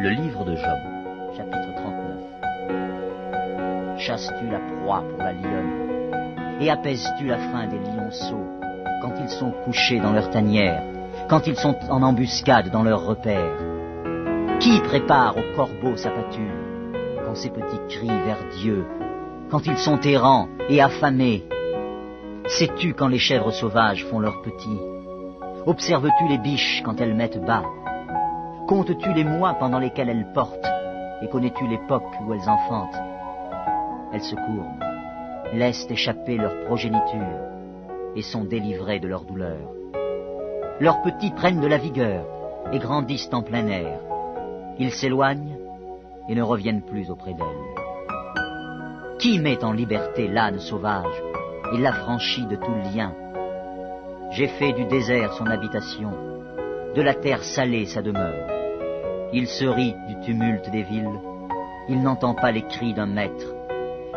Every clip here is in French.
Le livre de Job, chapitre 39. Chasses-tu la proie pour la lionne, et apaises-tu la faim des lionceaux, quand ils sont couchés dans leur tanière, quand ils sont en embuscade dans leur repère? Qui prépare au corbeau sa pâture, quand ses petits crient vers Dieu, quand ils sont errants et affamés? Sais-tu quand les chèvres sauvages font leurs petits? Observes-tu les biches quand elles mettent bas? Comptes-tu les mois pendant lesquels elles portent, et connais-tu l'époque où elles enfantent? Elles se courbent, laissent échapper leur progéniture, et sont délivrées de leur douleur. Leurs petits prennent de la vigueur, et grandissent en plein air. Ils s'éloignent, et ne reviennent plus auprès d'elles. Qui met en liberté l'âne sauvage, et l'affranchit de tout lien? J'ai fait du désert son habitation, de la terre salée sa demeure. Il se rit du tumulte des villes, il n'entend pas les cris d'un maître.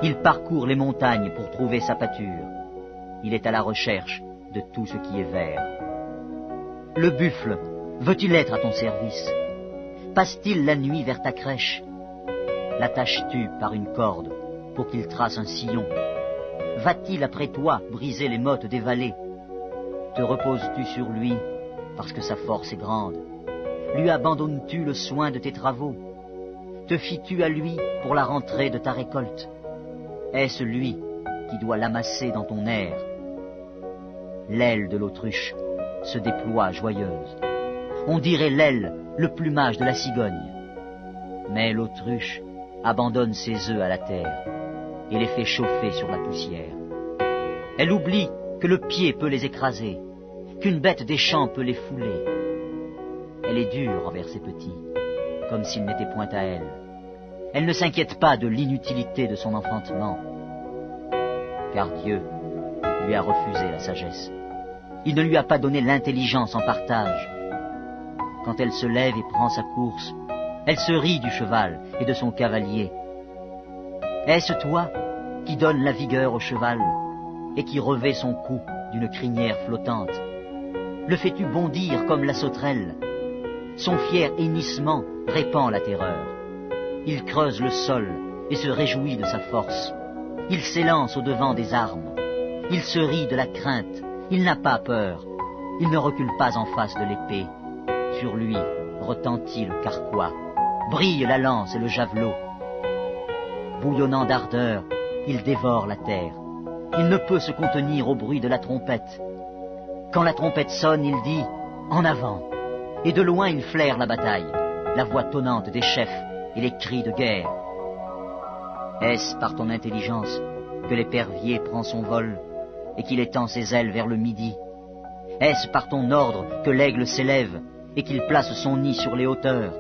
Il parcourt les montagnes pour trouver sa pâture. Il est à la recherche de tout ce qui est vert. Le buffle, veut-il être à ton service? Passe-t-il la nuit vers ta crèche? L'attaches-tu par une corde pour qu'il trace un sillon? Va-t-il après toi briser les mottes des vallées? Te reposes-tu sur lui parce que sa force est grande? Lui abandonnes-tu le soin de tes travaux? Te fies-tu à lui pour la rentrée de ta récolte? Est-ce lui qui doit l'amasser dans ton air? L'aile de l'autruche se déploie joyeuse. On dirait l'aile, le plumage de la cigogne. Mais l'autruche abandonne ses œufs à la terre et les fait chauffer sur la poussière. Elle oublie que le pied peut les écraser, qu'une bête des champs peut les fouler. Elle est dure envers ses petits, comme s'ils n'étaient point à elle. Elle ne s'inquiète pas de l'inutilité de son enfantement, car Dieu lui a refusé la sagesse. Il ne lui a pas donné l'intelligence en partage. Quand elle se lève et prend sa course, elle se rit du cheval et de son cavalier. Est-ce toi qui donnes la vigueur au cheval et qui revêt son cou d'une crinière flottante? Le fais-tu bondir comme la sauterelle? Son fier hennissement répand la terreur. Il creuse le sol et se réjouit de sa force. Il s'élance au-devant des armes. Il se rit de la crainte. Il n'a pas peur. Il ne recule pas en face de l'épée. Sur lui retentit le carquois. Brille la lance et le javelot. Bouillonnant d'ardeur, il dévore la terre. Il ne peut se contenir au bruit de la trompette. Quand la trompette sonne, il dit « En avant !» Et de loin, il flaire la bataille, la voix tonnante des chefs et les cris de guerre. Est-ce par ton intelligence que l'épervier prend son vol et qu'il étend ses ailes vers le midi? Est-ce par ton ordre que l'aigle s'élève et qu'il place son nid sur les hauteurs?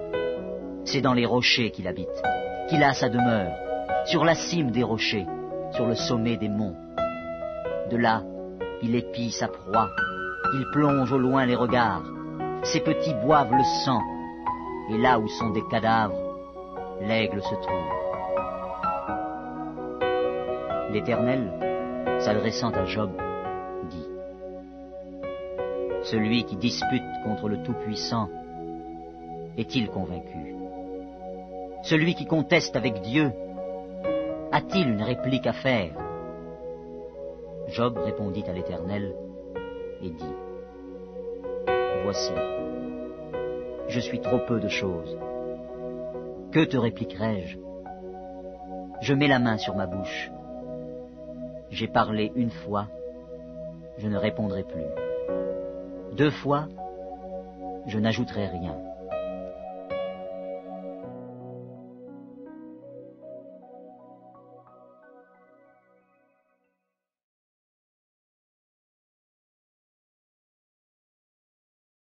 C'est dans les rochers qu'il habite, qu'il a sa demeure, sur la cime des rochers, sur le sommet des monts. De là, il épie sa proie, il plonge au loin les regards. Ses petits boivent le sang, et là où sont des cadavres, l'aigle se trouve. L'Éternel, s'adressant à Job, dit: Celui qui dispute contre le Tout-Puissant est-il convaincu? Celui qui conteste avec Dieu a-t-il une réplique à faire? Job répondit à l'Éternel et dit: Voici, je suis trop peu de choses. Que te répliquerai-je? Je mets la main sur ma bouche. J'ai parlé une fois, je ne répondrai plus. 2 fois, je n'ajouterai rien.